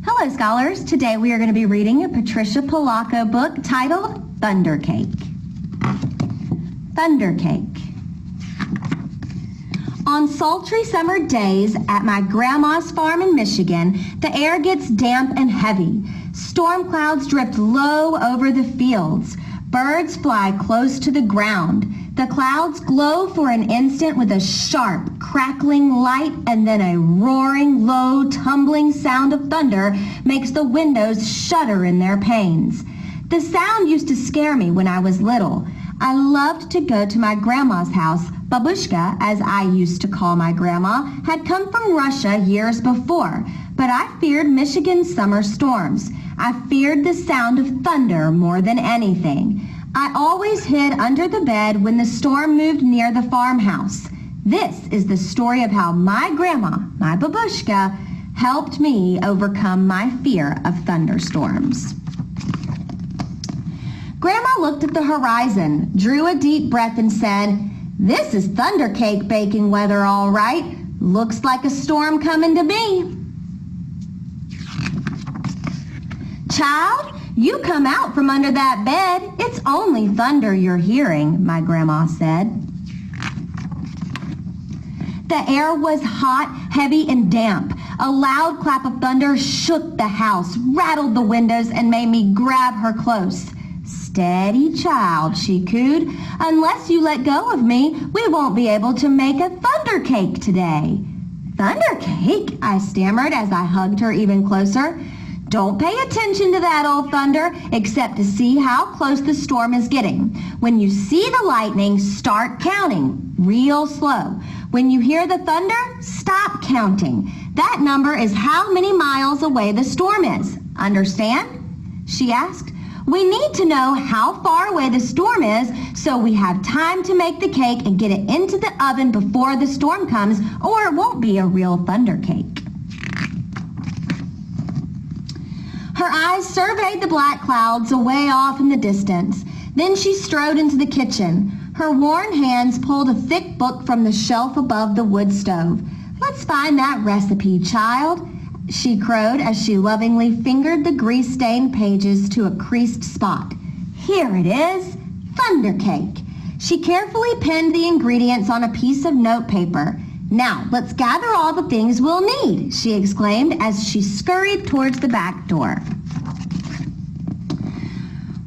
Hello, scholars. Today we are going to be reading a Patricia Polacco book titled Thunder Cake. Thunder Cake. On sultry summer days at my grandma's farm in Michigan, the air gets damp and heavy. Storm clouds drift low over the fields. Birds fly close to the ground. The clouds glow for an instant with a sharp, crackling light, and then a roaring, low, tumbling sound of thunder makes the windows shudder in their panes. The sound used to scare me when I was little. I loved to go to my grandma's house. Babushka, as I used to call my grandma, had come from Russia years before, but I feared Michigan's summer storms. I feared the sound of thunder more than anything. I always hid under the bed when the storm moved near the farmhouse. This is the story of how my grandma, my babushka, helped me overcome my fear of thunderstorms. Grandma looked at the horizon, drew a deep breath, and said, "This is thunder cake baking weather, all right. Looks like a storm coming to me." "Child, you come out from under that bed. It's only thunder you're hearing," my grandma said. The air was hot, heavy, and damp. A loud clap of thunder shook the house, rattled the windows, and made me grab her close. "Steady, child," she cooed. "Unless you let go of me, we won't be able to make a thunder cake today." "Thunder cake?" I stammered as I hugged her even closer. "Don't pay attention to that old thunder, except to see how close the storm is getting. When you see the lightning, start counting, real slow. When you hear the thunder, stop counting. That number is how many miles away the storm is. Understand?" she asked. "We need to know how far away the storm is so we have time to make the cake and get it into the oven before the storm comes, or it won't be a real thunder cake." Her eyes surveyed the black clouds away off in the distance. Then she strode into the kitchen. Her worn hands pulled a thick book from the shelf above the wood stove. "Let's find that recipe, child," she crowed as she lovingly fingered the grease-stained pages to a creased spot. "Here it is, thunder cake." She carefully pinned the ingredients on a piece of notepaper. "Now, let's gather all the things we'll need," she exclaimed as she scurried towards the back door.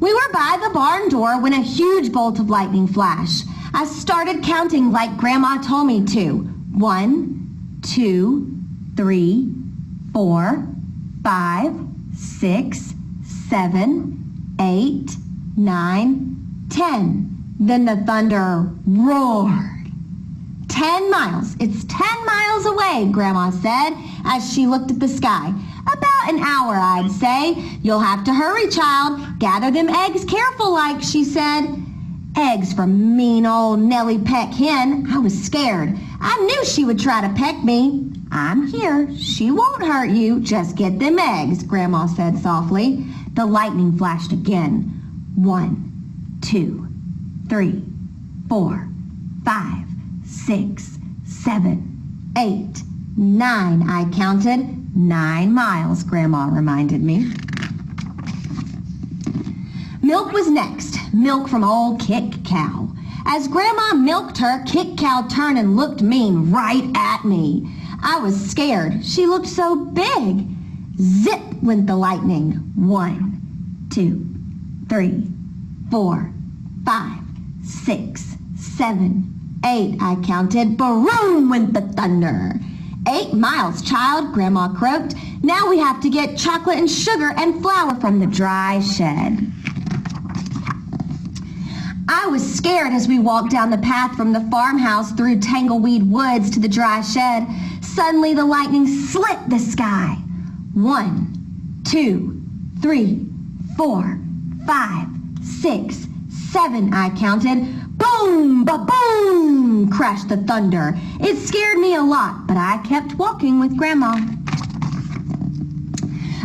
We were by the barn door when a huge bolt of lightning flashed. I started counting like Grandma told me to. 1, 2, 3, 4, 5, 6, 7, 8, 9, 10. Then the thunder roared. 10 miles. It's 10 miles away, Grandma said as she looked at the sky. "About an hour, I'd say. You'll have to hurry, child. Gather them eggs careful like," she said. Eggs from mean old Nellie Peck Hen. I was scared. I knew she would try to peck me. "I'm here. She won't hurt you. Just get them eggs," Grandma said softly. The lightning flashed again. 1, 2, 3, 4, 5, 6, 7, 8, 9, I counted. 9 miles, Grandma reminded me. Milk was next. Milk from old Kick Cow. As Grandma milked her, Kick Cow turned and looked mean right at me. I was scared. She looked so big. Zip went the lightning. 1, 2, 3, 4, 5, 6, 7, 8, I counted. Boom went the thunder. 8 miles, child, Grandma croaked. Now we have to get chocolate and sugar and flour from the dry shed. I was scared as we walked down the path from the farmhouse through tangleweed woods to the dry shed. Suddenly the lightning slit the sky. 1, 2, 3, 4, 5, 6, 7, I counted. Boom, ba-boom, crashed the thunder. It scared me a lot, but I kept walking with Grandma.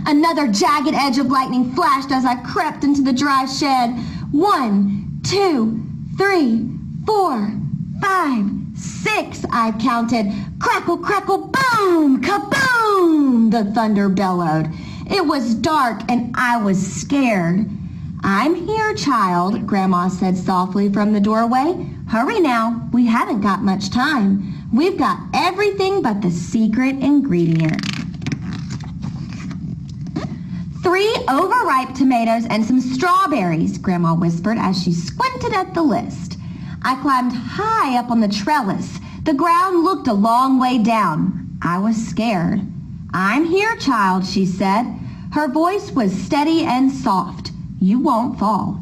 Another jagged edge of lightning flashed as I crept into the dry shed. 1, 2, 3, 4, 5, 6, I counted. Crackle, crackle, boom, kaboom, the thunder bellowed. It was dark and I was scared. "I'm here, child," Grandma said softly from the doorway. "Hurry now, we haven't got much time. We've got everything but the secret ingredient." 3 overripe tomatoes and some strawberries, Grandma whispered as she squinted at the list. I climbed high up on the trellis. The ground looked a long way down. I was scared. "I'm here, child," she said. Her voice was steady and soft. "You won't fall."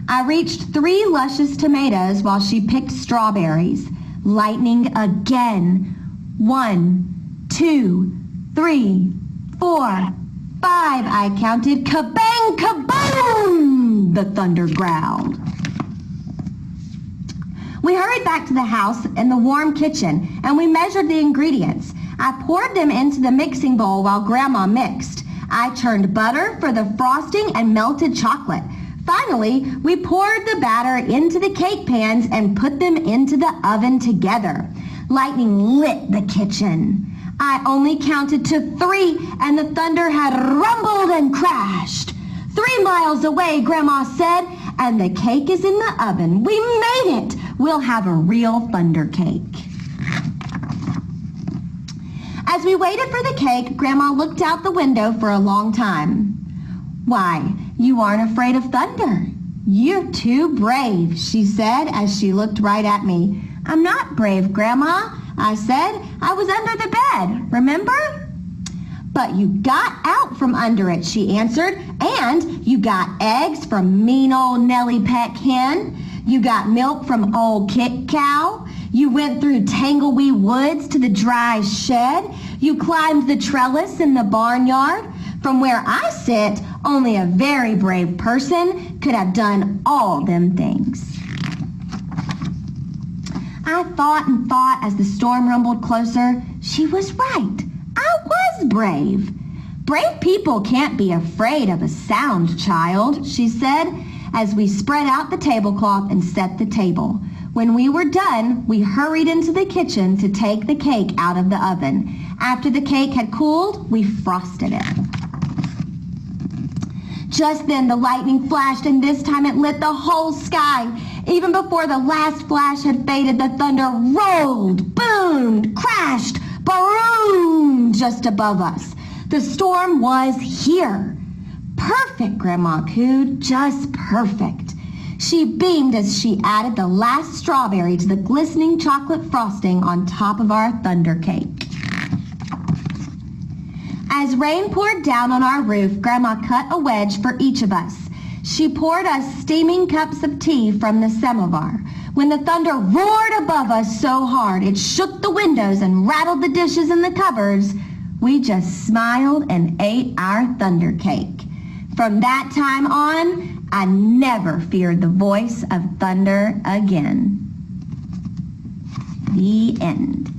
I reached 3 luscious tomatoes while she picked strawberries. Lightning again. 1, 2, 3, 4, 5, I counted. Kabang, kaboom! The thunder growled. We hurried back to the house in the warm kitchen, and we measured the ingredients. I poured them into the mixing bowl while Grandma mixed. I churned butter for the frosting and melted chocolate. Finally, we poured the batter into the cake pans and put them into the oven together. Lightning lit the kitchen. I only counted to 3, and the thunder had rumbled and crashed. 3 miles away, Grandma said, and the cake is in the oven. We made it. We'll have a real thunder cake. As we waited for the cake, Grandma looked out the window for a long time. "Why, you aren't afraid of thunder. You're too brave," she said as she looked right at me. "I'm not brave, Grandma," I said. "I was under the bed, remember?" "But you got out from under it," she answered. "And you got eggs from mean old Nellie Peck Hen. You got milk from old Kick Cow. You went through Tanglewee Woods to the dry shed. You climbed the trellis in the barnyard. From where I sit, only a very brave person could have done all them things." I thought and thought as the storm rumbled closer. She was right. I was brave. "Brave people can't be afraid of a sound, child," she said, as we spread out the tablecloth and set the table. When we were done, we hurried into the kitchen to take the cake out of the oven. After the cake had cooled, we frosted it. Just then the lightning flashed, and this time it lit the whole sky. Even before the last flash had faded, the thunder rolled, boomed, crashed, baroomed just above us. The storm was here. "Perfect," Grandma cooed, "just perfect." She beamed as she added the last strawberry to the glistening chocolate frosting on top of our thunder cake. As rain poured down on our roof, Grandma cut a wedge for each of us. She poured us steaming cups of tea from the samovar. When the thunder roared above us so hard it shook the windows and rattled the dishes in the cupboards, we just smiled and ate our thunder cake. From that time on, I never feared the voice of thunder again. The end.